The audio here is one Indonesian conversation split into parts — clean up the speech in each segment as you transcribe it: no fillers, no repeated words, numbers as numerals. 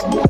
Allah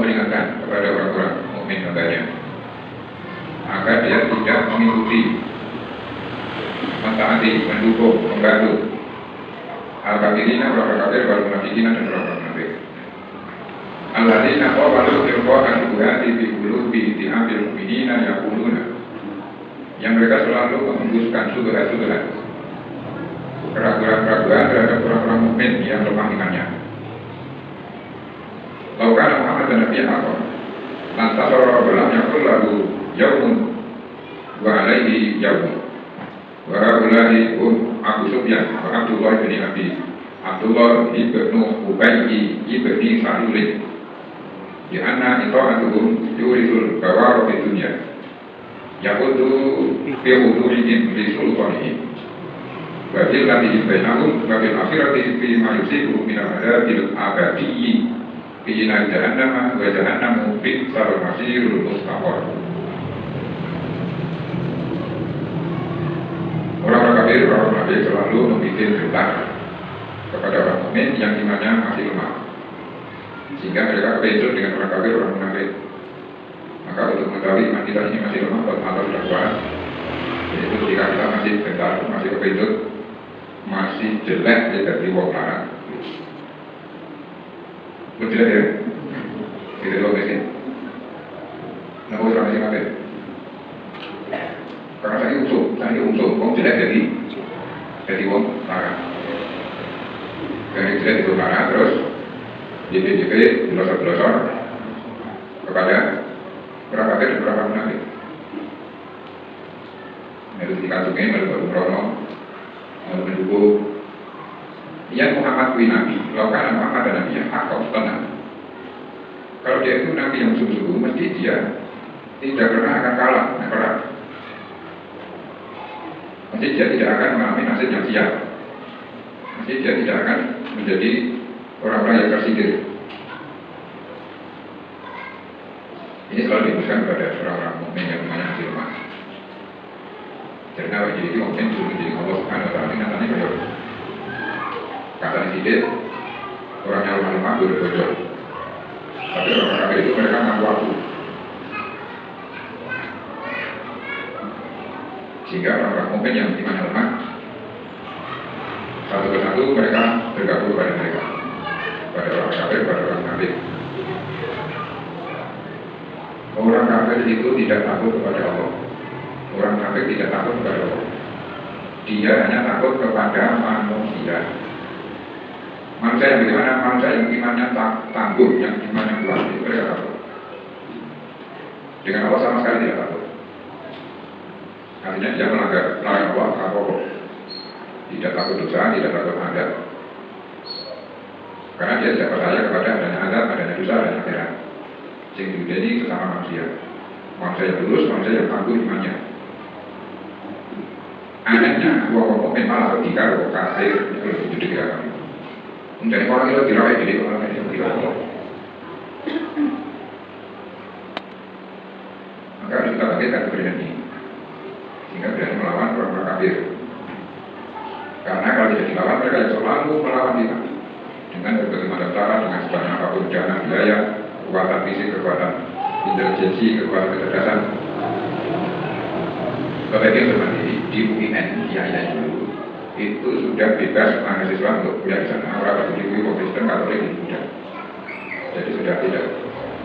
memperingatkan kepada orang-orang mukmin hambanya agar dia tidak mengikuti, mentaati, mendukung, membantu al-kafirina, orang kafir, wal munafiqina, dan orang munafik. Alladzina qalu irqa'an buhati fi qulubi ti'abil mu'minina yaquluna, yang mereka selalu menghembuskan subhat-subhat, keraguan-keraguan terhadap orang-orang mukmin yang lemah imannya. Laukan Muhammad dan Nabi apa? Lantas orang-orang yakul lalu yaumun wa alaihi yaumun wa ulai Abu Sufyan wa Abdullah bin Abi Abdullah ibnu Ubayy ibni Salul di anna ita'atuhum yurisul bawar di dunia yakutu fi hudurihim li sultanihim wa jillatihim bainahum wa bil akhirati fi ma yusibu min al-adabil abadiyyi fi jahannam wa jahannamu bi'sal masirul mustaqar. Orang-orang kafir, orang munafik selalu membikin tentang kepada orang mukmin yang imannya masih lemah, sehingga mereka kepencut dengan orang kafir, orang munafik. Maka untuk mengetahui iman kita ini masih lemah, atau sudah kuat, yaitu ketika kita masih gentar, masih kepencut, masih jelek dari wong larang. Betul ya? Kita tahu besok. Nah, orang masih kafir. Karena saya usul, wong jelek jadi wong larang. Karena jelek itu larang, terus JP dilosor-dilosor kepada orang kafir dan orang munafik. Lalu dikandungnya melalui Brono, lalu mendukung. Yang Muhammad bin Nabi, lakukan Muhammad dan Nabi yang akal tenang. Kalau dia itu Nabi yang sungguh-sungguh, mesti dia tidak pernah akan kalah perang. Mesti dia tidak akan mengalami nasib yang siap. Mesti dia tidak akan menjadi orang-orang yang tersindir. Ini selalu diberikan kepada orang-orang mukmin yang namanya hati lemah. Karena wajib itu mungkin sudah menjadi Allah Subhanahu wa Ta'ala nanti beliau kata di orang yang lemah bocor. Tapi orang kafir itu mereka ngaku waktu. Sehingga orang-orang mukmin yang imannya lemah, satu persatu mereka bergabung pada mereka, pada orang kafir, pada orang munafik. Orang kafir itu tidak takut kepada Allah. Orang kafir tidak takut kepada Allah. Dia hanya takut kepada manusia. Manusia yang bagaimana? Manusia yang imannya tangguh, yang imannya kuat, itu mereka takut. Dengan Allah sama sekali tidak takut. Artinya dia melanggar Allah, takut. Tidak takut dosa, tidak takut adab. Karena dia tidak percaya kepada adanya azab, adanya dosa, adanya akhirat. Sing diudeni sesama manusia. Manusia yang lurus, manusia yang tangguh imannya. Anehnya, wong mukmin malah logika kok kafir itu dikirakan. Menjadi orang itu dirawat jadi orang yang dirawat. Maka harus kita bangkitkan keberanian ini, sehingga berani melawan orang-orang kafir. Karena kalau tidak dilawan, mereka yang selalu melawan kita dengan berbagai macam cara, dengan sebanyak apapun dana, biaya, kekuatan fisik, kekuatan intelijensi, kekuatan kecerdasan. Bapak-ibu seperti di UIN, ya dulu itu sudah bebas mahasiswa untuk kuliah di sana. Orang berdiri Kristen Katolik tidak. Jadi sudah tidak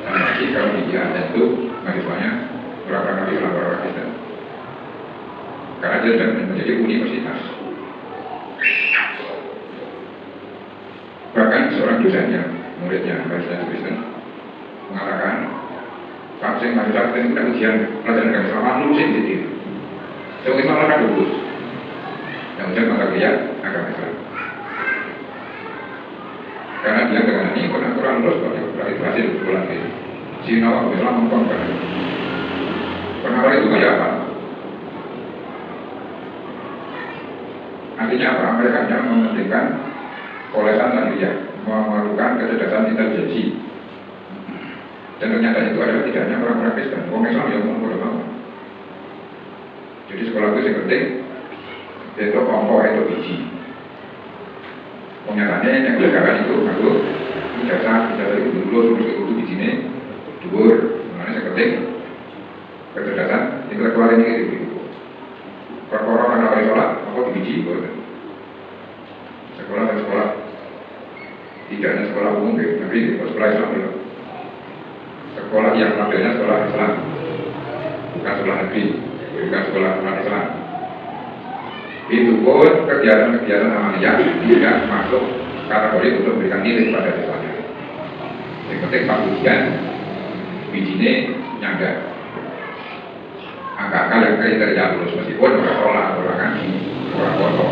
lagi kalau di IAIN itu mahasiswanya orang-orang Islam, orang Kristen. Karena dia sudah menjadi universitas. Bahkan seorang dosennya, muridnya mahasiswa Kristen mengatakan, Pak Sing mahasiswa Kristen itu ujian pelajaran agama Islam lulusin jadi. Semua Islam akan lulus. Yang ujian mata kuliah agama Islam. Karena dia dengan ini kurang lulus berarti berhasil sekolah ini. Cina waktu Islam mengkongkan. Pernah itu kayak apa? Artinya apa? Mereka hanya mementingkan kolesan tadi ya, memerlukan kecerdasan intelijensi. Dan ternyata itu adalah tidak hanya orang-orang Kristen, orang Islam yang mau. Jadi sekolah itu yang penting itu kelompok itu biji. Kenyataannya yang belakangan itu aku ijazah itu dulu itu bijinya dua, mana yang penting kecerdasan intelektual ini gitu. Perkara karena orang sholat, aku di biji sekolah tidak hanya sekolah umum gitu, tapi sekolah Islam dulu. Sekolah yang modelnya sekolah Islam, bukan sekolah negeri, bukan sekolah Islam. Itu pun kegiatan-kegiatan amaliyah tidak masuk kategori untuk memberikan nilai kepada siswanya. Yang penting Pak ujian bijinya nyangga. Angka-angka yang kriteria lulus meskipun orang sholat, orang ngaji, orang foto.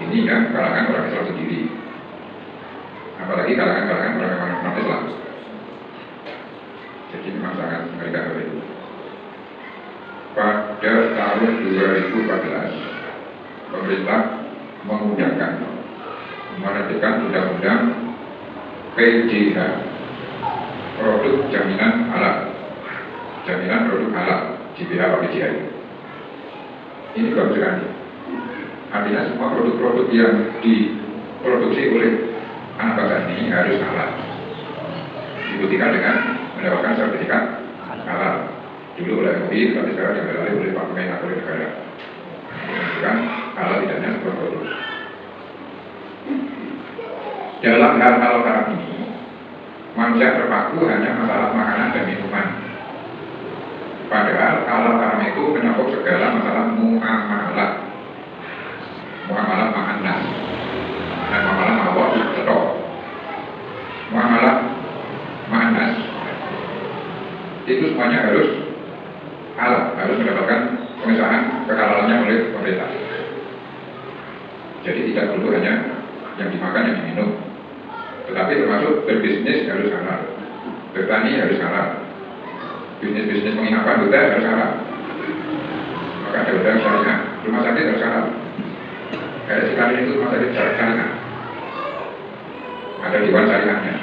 Ini kan kalangan orang Islam sendiri. Apalagi kalangan orang non-Islam. Jadi memang sangat mengerikan itu. Pada tahun 2014, pemerintah mengundangkan menerbitkan undang-undang PJH, produk jaminan halal, jaminan produk halal, JPH atau PJH. Ini bagus sekali. Artinya semua produk-produk yang diproduksi oleh anak bangsa ini harus halal. Dibuktikan dengan mendapatkan sertifikat halal. Dulu oleh MUI, tapi sekarang yang beralih oleh Pak Pemain Akademi Negara. Memastikan halal tidaknya sebuah produk. Dalam hal-hal sekarang ini, manusia terpaku hanya masalah makanan dan minuman. Padahal halal haram itu mencakup segala masalah muamalah. Muamalah ma'anas dan muamalah ma'awah betul. Muamalah ma'anas itu semuanya harus halal, harus mendapatkan pengesahan kehalalannya oleh pemerintah. Jadi tidak perlu hanya yang dimakan, yang diminum, tetapi termasuk berbisnis harus halal, bertani harus halal, bisnis-bisnis penginapan hotel harus halal. Maka ada hotel syariah, rumah sakit harus halal. Kayak sekali itu rumah sakit syariah, ada dewan syariahnya.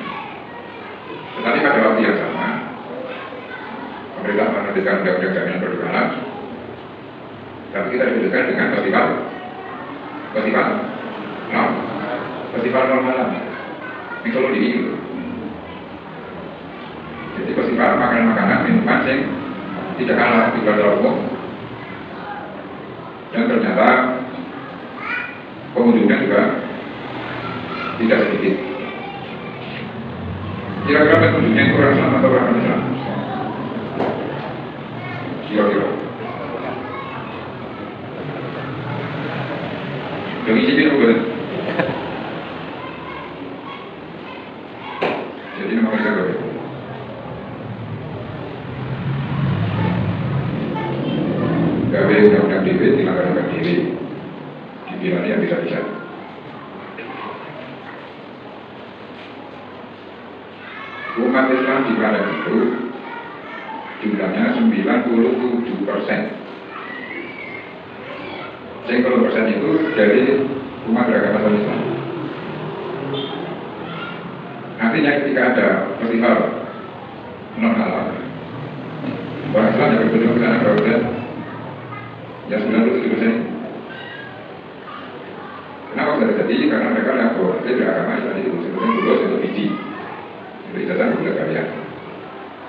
Tetapi pada waktu yang sama, pemerintah menerbitkan undang-undang jaminan produk halal, tapi kita diberikan dengan festival non halal. Ini kalau di itu. Jadi festival makanan-makanan minuman yang tidak halal di luar umum, dan ternyata pengunjungnya juga tidak sedikit. Kira-kira pengunjungnya itu orang Islam atau orang Islam? Kira-kira. Yang isi itu boleh. Jadi nama mereka boleh. Gawe undang-undang DW, dilanggar DW. Dibilangnya yang bisa-bisa. Umat Islam di Padang itu jumlahnya 97%. 10% itu dari umat beragama Islam. Artinya ketika ada festival non halal, orang Islam yang berkunjung ke sana berapa? Ya 97%. Kenapa bisa terjadi? Karena mereka yang beragama Islam itu sebetulnya lulus untuk biji, untuk ijazah untuk kalian.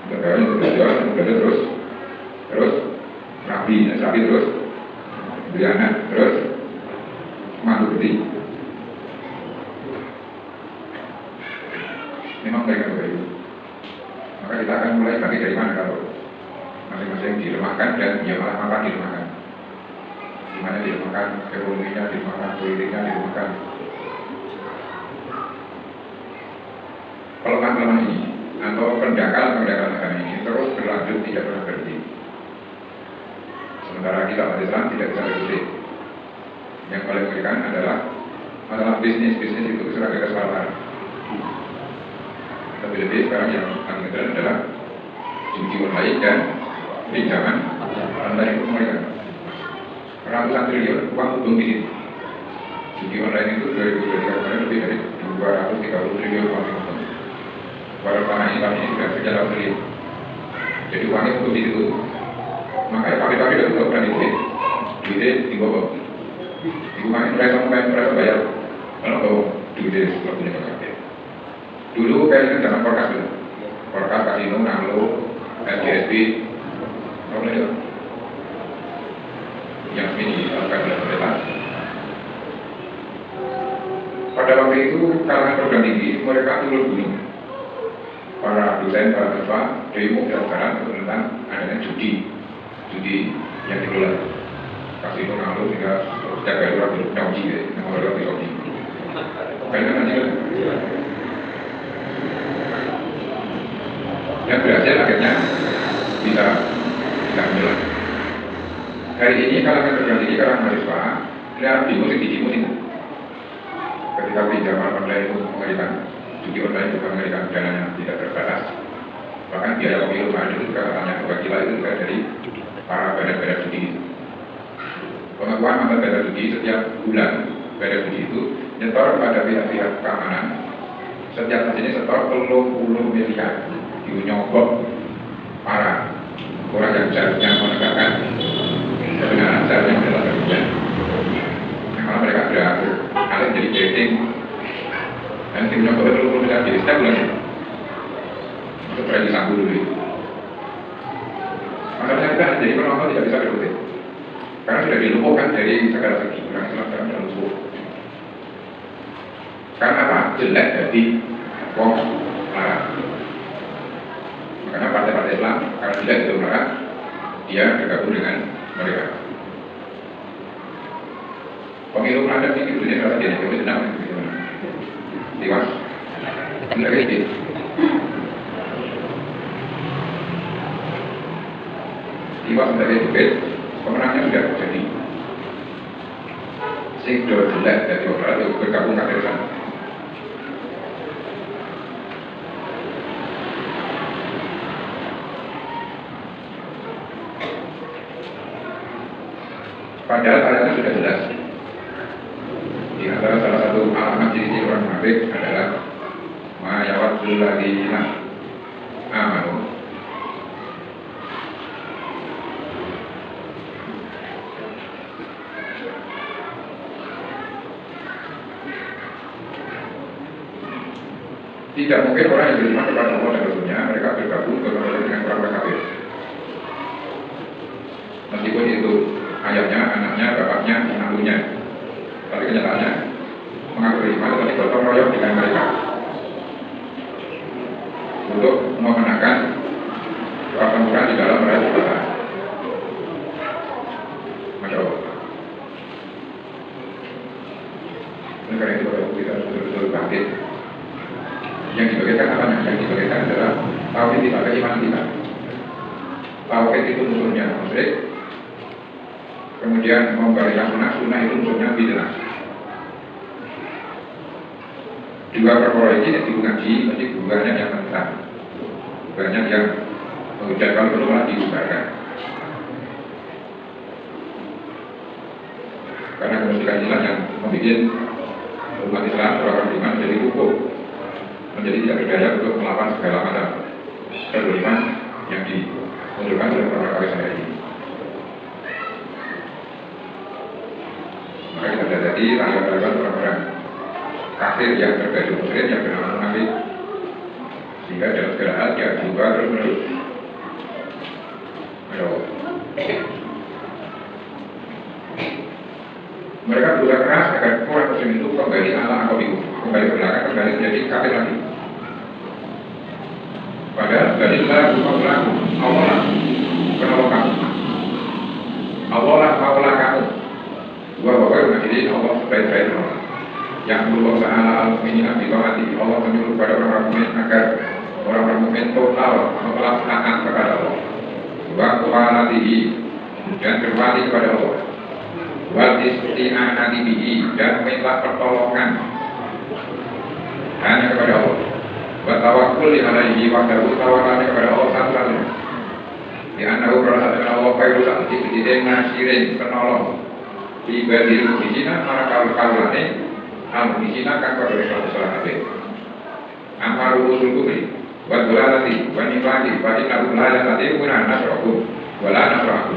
Untuk kalian untuk berjualan, belajar terus rapi, terus beli anak, terus mantu gede. Memang mereka begitu. Maka kita akan mulai bagi dari mana kalau masing-masing dilemahkan dan ya malah apa dilemahkan. Dimana dilemahkan ekonominya, dilemahkan politiknya, dilemahkan. Kelemahan ini atau pendangkalan agama ini terus berlanjut, tidak pernah berhenti. Sementara kita umat Islam tidak bisa berhenti. Yang paling mengerikan adalah masalah bisnis itu sebagai kesalahan. Lebih sekarang yang paling keren adalah judi online dan pinjaman online itu mereka ratusan triliun uang untung di situ. Judi online itu 2023 kemarin lebih dari 230 triliun uang untung. Baru tanah ini sudah sekian triliun. Jadi uangnya untung di situ. Makanya pabrik-pabrik itu tidak berani duitnya dibobol. Di rumah itu mereka bayar kalau duitnya setelah punya pakai. Dulu kayaknya zaman Porkas dulu, Porkas, Kasino, Nanglo, LGSB, apa itu? Yang ini dilakukan oleh pemerintah. Pada waktu itu kalangan program tinggi mereka turun gunung. Para dosen, para siswa demo dan tentang adanya judi yang dikelola Kasino, Nanglo sehingga setiap kali orang berjauh gitu, nama orang berjauh. Kayaknya nanti kan. Yang berhasil akhirnya bisa menyelesaikan. Hari ini kalangan perguruan tinggi, kalangan mahasiswa lihat di musik ketika pinjaman online itu mengerikan, judi online juga mengerikan, dananya tidak terbatas. Bahkan biaya pemilu kemarin itu juga katanya kewakilan itu juga dari para badan-badan judi itu. Pengakuan mantan badan judi setiap bulan badan judi itu nyetor pada pihak-pihak keamanan setiap hasilnya setor 30 miliar. Nyogok para orang yang seharusnya menegakkan kebenaran, seharusnya adalah kebenaran. Karena mereka sudah alih jadi trading dan tim nyogok itu bisa jadi setiap bulan itu berarti sambu dulu. Makanya kita jadi penonton tidak bisa berkutik karena sudah dilumpuhkan dari segala segi. Orang Islam sekarang sudah lumpuh. Karena apa? Jelek jadi wong larang. Karena partai-partai Islam, karena tidak itu maka dia bergabung dengan mereka. Pemilu ada di dunia salah jadi kami senang tiwas, tidak gitu. Tiwas dari debit, pemenangnya sudah jadi. Sing do jelek dari orang itu bergabung ke sana. Padahal ayatnya sudah jelas. Di antara salah satu alamat ciri orang munafik adalah mayawatul ladzina amanu. Tidak mungkin orang yang beriman kepada Allah dan Rasulnya mereka bergabung dengan orang kafir. Meskipun itu ayahnya, anaknya, bapaknya, menantunya. Tapi kenyataannya mengaku beriman tetapi gotong royong dengan mereka untuk memenangkan pertempuran di dalam meraih kekuasaan. Masya Allah. Oleh karena itu kita betul-betul bangkit. Yang diberikan apa? Yang diberikan adalah tauhid tidak iman kita. Tauhid itu musuhnya musyrik. Kemudian memberikan sunnah itu unsurnya bid'ah. Dua perkara ini yang dikaji, mesti hubungannya yang mentah. banyak yang mengucapkan perlu malah dibubarkan. Karena kemusyrikan inilah yang membuat umat Islam orang beriman menjadi hukum, menjadi tidak berdaya untuk melawan segala macam kezaliman yang ditunjukkan oleh orang kafir saya ini. Maka kita jadi rakyat-rakyat orang-orang kafir yang berbaju muslim yang bernama munafik, sehingga dalam segala hal dia juga terus menerus mereka berusaha keras agar orang muslim itu kembali ala akobiku, kembali ke belakang, kembali menjadi kafir lagi. Padahal dalillah bukan pelaku, Allah lah penolong kamu, Allah lah maulah kamu. Dua bapak mengakhiri Allah sebaik-baik penolong. Yang berdoa ta'ala al-mu'minin abidawati, Allah menyuruh pada orang-orang mukmin agar orang-orang mukmin total melaksanakan kepada Allah. Wa kualatihi dan berwali kepada Allah. Wal isti'anati bihi dan minta pertolongan hanya kepada Allah. Wa tawakkul alaihi wa tawakkal kepada Allah satu-satunya. Di annahu berasal dari Allah khairu sa'ati nasirin penolong. Di badir bisina para kaulane al-bisina kan pada salah satu. Amaru usul kubri wa dulalati wa nifati wa innahu la yastati guna nasrahu wa la nasrahu.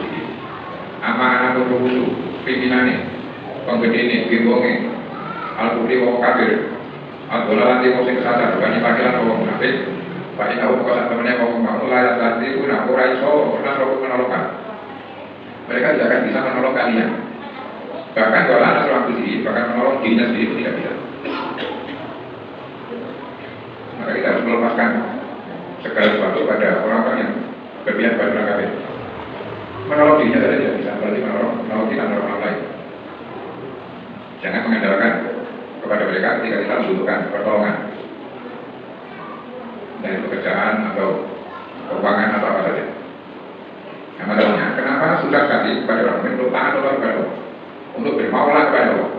Anak berusul pimpinannya, penggedene, bimbonge, al-kubri wa kafir, al-dulalati wa sing kesasar, wa nifakilan wa munafik, wa innahu qasa temennya wa la yastati guna ora iso nasrahu menolongkan. Mereka tidak akan bisa menolong kalian. Bahkan kalau anak seorang sendiri, bahkan menolong dirinya sendiri pun tidak bisa. Maka kita harus melepaskan segala sesuatu pada orang-orang yang berpihak pada orang kafir. Menolong dirinya saja tidak bisa, berarti menolong kita orang lain. Jangan mengandalkan kepada mereka ketika kita membutuhkan pertolongan dari pekerjaan atau keuangan atau apa saja. Nah, masalahnya, kenapa susah sekali kepada orang lain untuk taat atau kepada Allah? Untuk bermaulah kepada Allah,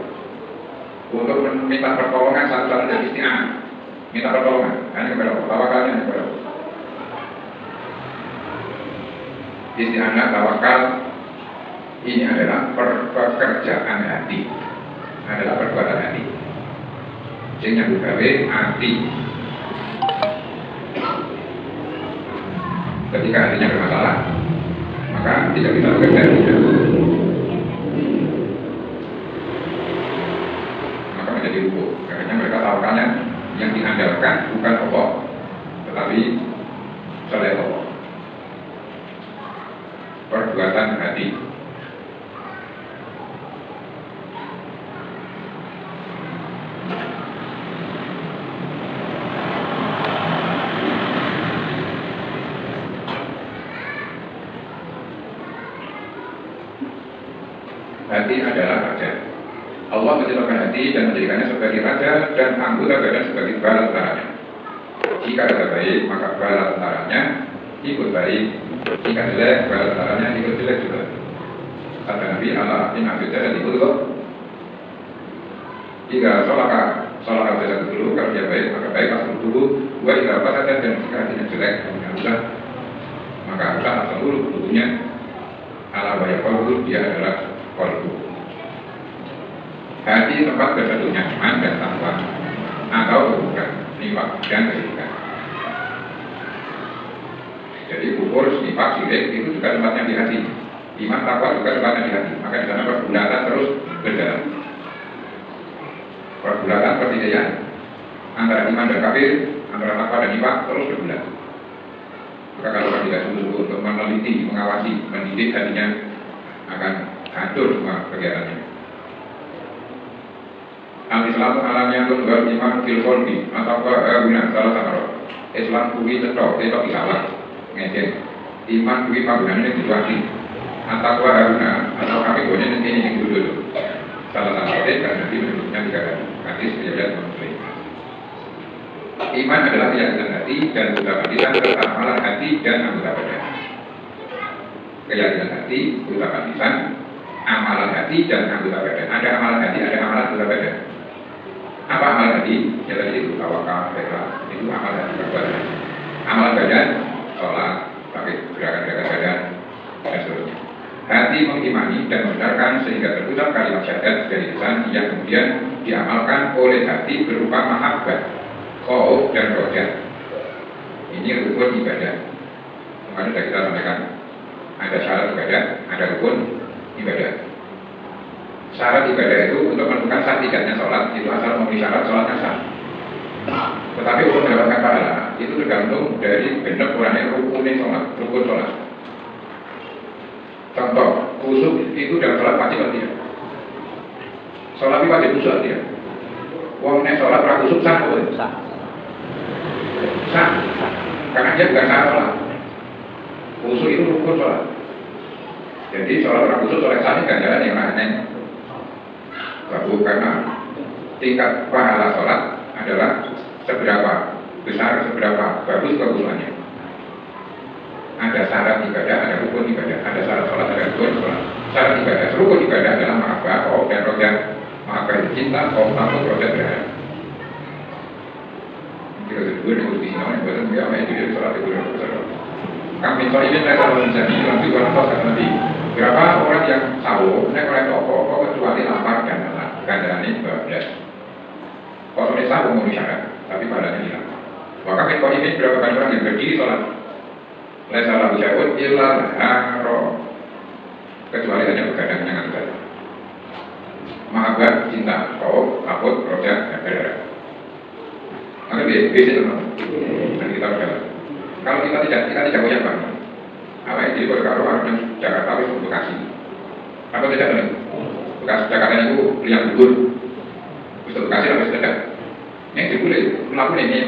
untuk meminta pertolongan satu-satunya isti'anah, minta pertolongan hanya kepada Allah, tawakalnya hanya kepada Allah. Isti'anah, tawakal ini adalah pekerjaan hati, adalah perbuatan hati. Sehingga gawe hati. Ketika hatinya bermasalah, maka tidak bisa bekerja tidak. Menjadi hukum. Karena mereka tawakalnya yang diandalkan bukan Allah, tetapi selain Allah. Perbuatan hati. Hati adalah raja. Allah menciptakan hati dan menjadikannya sebagai raja dan anggota badan sebagai bala tentaranya. Jika ada baik, maka bala tentaranya ikut baik. Jika jelek, bala tentaranya ikut jelek juga. Kata Nabi Allah in abidnya ikut kok. Jika sholat saja dulu, kalau dia baik, maka baik asal dulu. Gua jika apa saja dan jika hatinya jelek, maka rusak asal dulu tubuhnya. Ala bayar kolbu, dia adalah kolbu. Hati tempat bersatunya iman dan takwa atau keburukan, nifak dan kesyirikan. Jadi kufur, nifak, syirik itu juga tempatnya di hati. Iman, takwa juga tempatnya di hati. Maka di sana pergulatan terus berjalan. Pergulatan perbedaan antara iman dan kafir, antara takwa dan nifak terus bergulat. Maka kalau kita tidak sungguh-sungguh untuk meneliti, mengawasi, mendidik hatinya akan hancur semua kegiatannya. Al-Islam alamnya tunggal iman fil qalbi atau guna salah satu. Islam kuwi cetok isalah ngecek. Iman kuwi panggunane di hati. Atau guna atau kami gone ini yang dulu. Salah satu karena Nabi menyebutnya 3 kali. Hadis riwayat Muslim. Iman adalah keyakinan hati dan ucapan lisan serta amalan hati dan anggota badan. Keyakinan hati, ucapan lisan, amalan hati dan anggota badan. Ada amalan hati, ada amalan anggota badan. Apa amal hati? Ya tadi itu tawakal, ikhlas, itu amal hati perbuatan. Amal badan sholat, pakai gerakan-gerakan badan, dan seterusnya. Hati mengimani dan membenarkan sehingga terucap kalimat syahadat dari lisan yang kemudian diamalkan oleh hati berupa mahabbah, khauf dan roja. Ini rukun ibadah. Kemarin sudah kita sampaikan, ada syarat ibadah, ada rukun ibadah. Syarat ibadah itu untuk menentukan sah tidaknya sholat itu asal memenuhi syarat sholatnya sah. Tetapi untuk mendapatkan pahala itu tergantung dari benar orangnya rukun sholat. Contoh, khusyuk itu dalam sholat wajib atau tidak? Sholat itu wajib khusyuk atau tidak? Wongnya sholat pra khusyuk sah atau tidak? Sah. Karena dia bukan syarat sholat. Khusyuk itu rukun sholat. Jadi sholat pra khusyuk sholat sah ini ganjaran yang aneh. Baru karena tingkat pahala sholat adalah seberapa besar, seberapa bagus kehusuannya. Ada syarat ibadah, ada rukun ibadah, ada syarat sholat, ada rukun sholat. Syarat ibadah, rukun ibadah adalah mahabbah, khauf dan roja. Mahabbah itu cinta, khauf takut, roja berharap. Kita berdua nih harus disini, orang yang biasa main jadi sholat itu dan sholat. Kami soal ini saya selalu menjadi nanti orang tua saya nanti. Berapa orang yang sahur, naik oleh toko, kecuali lapar dan lelah, ganjaran ini bablas. Kalau ini sahur memenuhi syarat, tapi pahalanya hilang. Maka kalau ini berapa kali orang yang berdiri sholat? Laisa lahu syai'un illa haro, kecuali hanya begadang dengan saja. Mahabbah, cinta, khauf, takut, roja, dan berharap. Maka basic teman. Dan kita berjalan. Kalau kita tidak punya bank, apa yang jadi kalau orang Jakarta itu Bekasi, apa tidak nih? Bekasi Jakarta itu lihat gugur, bisa Bekasi habis tidak. Yang dibully, melakukan ini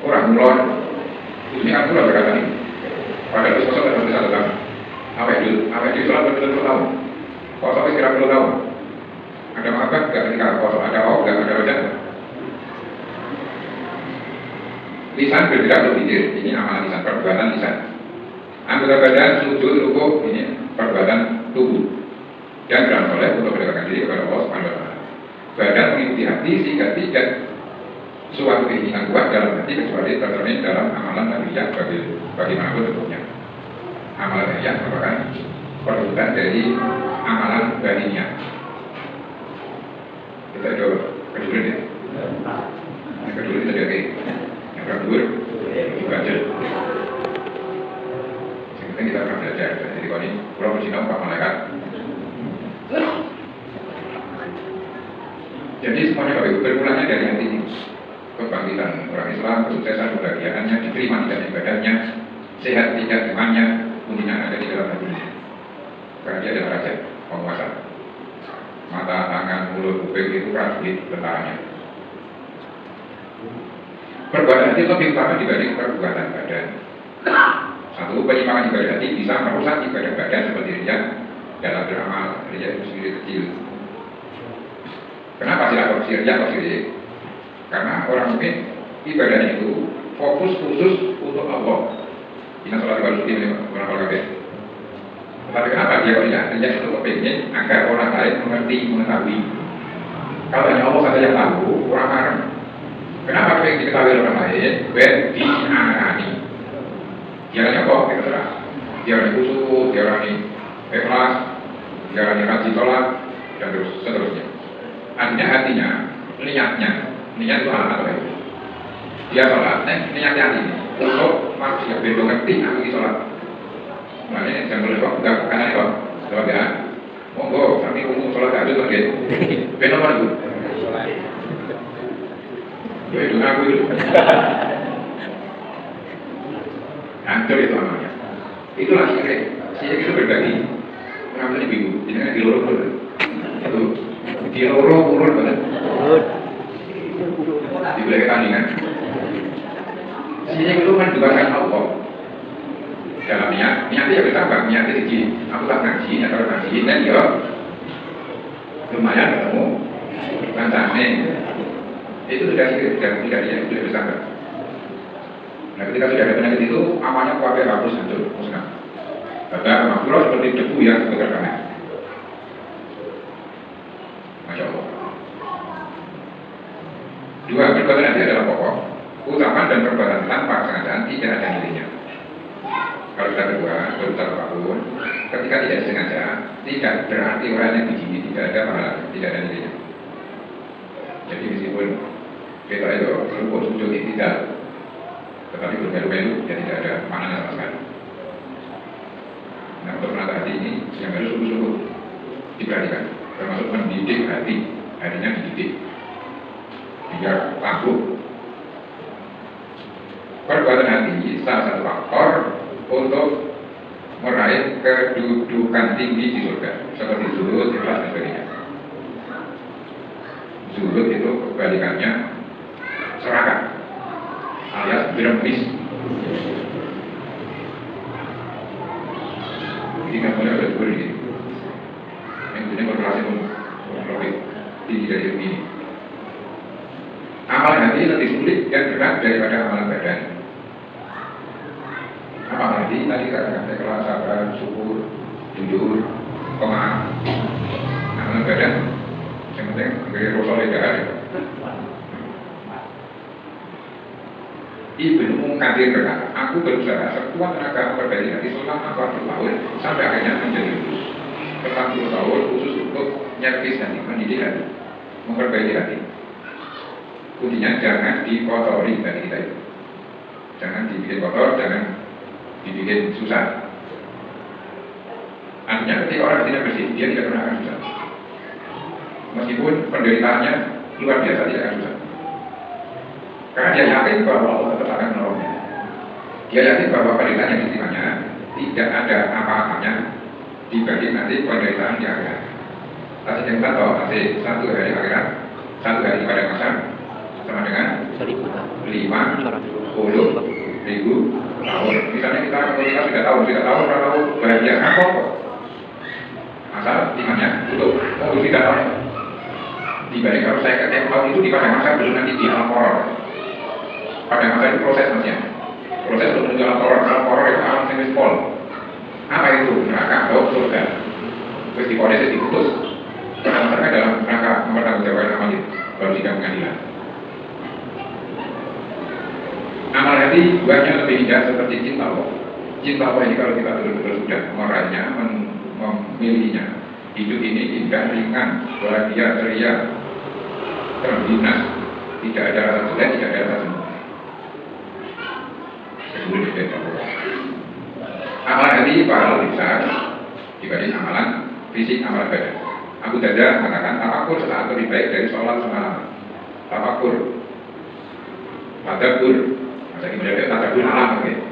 orang mulon. Ini kan pula berkata ini. Pada itu sosok dan satu tahun. Apa itu sholat betul-betul tahun. Kalau sampai kira 10 tahun. Ada mahabbah nggak ketika kosong, ada khauf nggak, ada roja. Lisan bergerak berpikir, ini amalan lisan, perbuatan lisan. Anggota badan, sujud, rukuk, ini perbuatan tubuh. Dan gerak soleh untuk mendekatkan diri kepada Allah Subhanahu wa Ta'ala. Badan mengikuti hati sehingga tidak suatu keinginan kuat dalam hati kecuali tercermin dalam amalan nariyah bagaimanapun bentuknya. Amalan nariyah merupakan perwujudan dari amalan badiniah. Kita coba kedua ya. Yang kedua kita jadi yang kedua baca. Yang penting kita akan belajar. Jadi kalau ini kurang bersinau Pak Malaikat. Jadi semuanya bermulanya dari hati ini. Kebangkitan orang Islam, kesuksesan kebahagiaannya, diterima tidak ibadahnya, sehat tidak imannya, kuncinya ada di dalam hati. Karena dia adalah raja, penguasa. Mata, tangan, mulut, kuping itu prajurit tentaranya. Perbuatan hati lebih utama dibanding perbuatan badan. Satu, penyimpangan ibadah hati bisa merusak ibadah badan seperti riya dalam beramal, riya itu sendiri kecil. Kenapa sila korupsi riya kok sendiri? Karena orang mungkin ibadahnya itu fokus khusus untuk Allah. Inna sholat ibadah suci orang kabeh. Tapi kenapa dia tidak itu kepingin agar orang lain mengerti, mengetahui. Kalau hanya Allah saja yang tahu, orang marah. Kenapa pengen diketahui orang lain? Di anani. Dia hanya kok kita serah. Dia orang khusus, dia orang ikhlas, dia orang rajin sholat, dan terus seterusnya. Hatinya, niat itu alamat apa itu? Dia sholat, niatnya ini untuk manusia beda ngerti aku di sholat. Makanya jangan boleh kok, enggak kanan kok, sholat ya. Monggo, kami umum sholat tahajud lagi. Beda apa itu? Ya itu aku itu. Hancur itu namanya. Itulah sirik. Sirik itu berbagi. Kenapa tadi bingung? Ini kan di lorong dulu. Itu di lorong urut banget. Di belakang tandingan. Sirik itu kan juga kan Allah. Dalam niatnya ya bertambah, niatnya segi. Aku tak ngaji, atau ngaji, dan ya lumayan ketemu. Kancane itu sudah sirik, tidak bertambah. Nah ketika sudah ada penyakit itu, amalnya kuatnya bagus hancur, musnah. Bahkan makhluk seperti debu yang bergerak. Masya Allah. Dua perbuatan hati adalah pokok. Ucapan dan perbuatan tanpa kesengajaan tidak ada nilainya. kalau kita berdua, berusaha apapun, ketika tidak disengaja, tidak berarti orang yang dijini tidak ada pahala, tidak ada nilainya. Jadi meskipun kita itu rukun sujud tidak, tetapi bermelu-melu, ya tidak ada maknanya sama sekali. Nah, untuk menata hati ini yang harus sungguh-sungguh diperhatikan, termasuk mendidik hati, hatinya dididik biar tangguh. Perbuatan hati salah satu faktor untuk meraih kedudukan tinggi di surga, seperti zuhud, ikhlas dan sebagainya. Zuhud itu kebalikannya serakah, alias berempis. Jadi kan boleh ada zuhud ini. Yang punya berkelasi pun lebih tinggi dari ini. Amalan hati lebih sulit dan berat daripada amalan badan. Amalan hati tadi katakan ikhlas, sabar, syukur, jujur, pemaaf. Amalan badan yang penting beri rosul tidak ada. Ibnu Munkadir berkata, aku berusaha sekuat tenaga memperbaiki hati selama 40 tahun sampai akhirnya menjadi lulus. 40 tahun khusus untuk nyervis hati, mendidik hati, memperbaiki hati. Kuncinya jangan dikotori dari kita itu. Jangan dibikin kotor, jangan dibikin susah. Artinya ketika orang tidak bersih, dia tidak pernah akan susah. Meskipun penderitaannya luar biasa, tidak akan susah. Karena dia yakin bahwa Allah tetap akan menolongnya. Dia yakin bahwa penderitaan yang diterimanya tidak ada apa-apanya dibanding nanti penderitaan di akhirat. Tapi yang kita tahu, nanti satu hari akhirat, satu hari pada masa sama dengan 50.000 tahun. Misalnya kita komunitas sudah tahu, orang tahu bahagia apa kok. Asal imannya tutup, tidak tahu. Dibanding kalau saya katakan tahun itu di pada masa belum nanti di Al-Qur'an. Pada masa itu proses masnya. Proses untuk menuju Al-Qur'an itu alam sing pol. Apa itu? Neraka atau surga? Terus diponis diputus. Pada masa dalam rangka mempertanggungjawabkan amal itu baru sidang pengadilan. Amal hati buahnya lebih indah seperti cinta Allah. Cinta Allah ini kalau kita betul-betul sudah meraihnya, memilikinya, hidup ini indah, ringan, bahagia, ceria, terhina, tidak ada rasa jelek, tidak ada rasa jenuh. Sebelum itu amalan hati pahala lebih besar dibanding amalan fisik, amalan badan. Abu Darda mengatakan tafakur sesaat lebih baik dari sholat semalam. Tafakur, tadabbur. Jadi menjadi tadabbur alam gitu.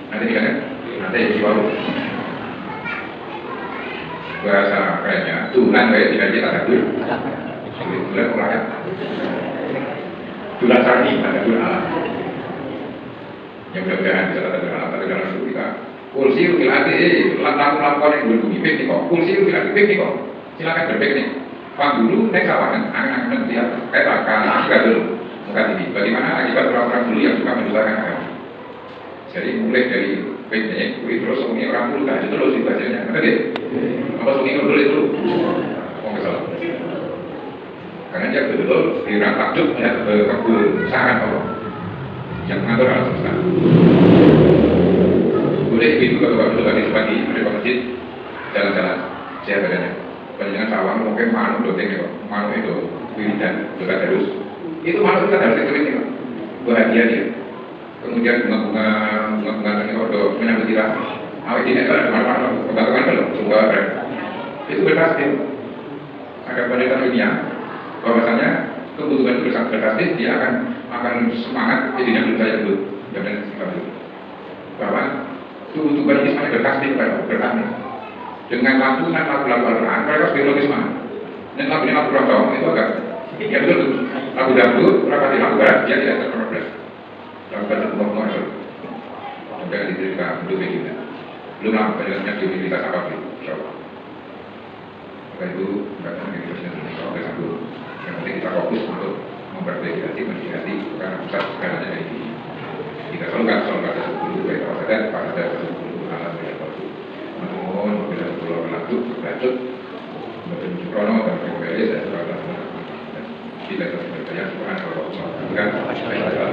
Nanti dikatakan, nanti di baru bahasa kerennya tulan kayak tidak dia tadabbur. Tulan rakyat. Tulan sarni tadabbur alam. Yang mudah-mudahan bisa tadabbur alam, tapi dalam hidup kita kursi ukil hati, lakukan yang berbunyi piknik kok. Kursi ukil hati piknik kok. Silakan berpiknik. Pak dulu naik sawangan, angan-angan dia kayak akibat dulu. Muka ini, bagaimana akibat orang-orang dulu yang suka mendustakan agama. Jadi mulai dari piknik, terus sungi orang dulu kan, itu terus dibacanya, ngerti deh? Apa sungi dulu itu? Oh nggak salah. Karena dia betul-betul dirang takjub ya kebesaran Allah yang mengatur alam semesta. Boleh ibu kalau bapak betul pagi ada masjid jalan-jalan sehat badannya. Panjangan sawang mungkin manuk doteng ya, manuk itu wiridan, juga terus. Itu manuk kita harus ikutin ya, bahagia dia. Kemudian bunga-bunga ini kalau menyambut kita, awet ini kalau ada manuk-manuk, kebakaran kalau semoga ada. Itu berkasih. Ada penelitian ilmiah, bahwasanya kebutuhan itu sangat berkasih, dia akan semangat jadinya belum saya dulu, dan seperti itu. Bahwa kebutuhan ini sangat berkasih berkasih. Dengan lantunan lagu-lagu Al-Quran, mereka biologis semangat. Dan lagunya lagu rontong itu agak, ya betul, lagu dangdut, rapati lagu barat, dia tidak terprovokasi. Lagu barat ngomong itu, dan diterima untuk kita. Belum lama penjelasannya di universitas apapun, insyaallah. Maka itu tidak akan kita sampai satu. Yang penting kita fokus untuk memperbaiki hati, mendidik hati, karena pusat segalanya dari diri. Kita selalu ada 10 baik Allah dan pada 10 alam yang baru. Namun bila pulau lanjut, menuju krono dan PKS dan tidak terlalu banyak. Subhanallah.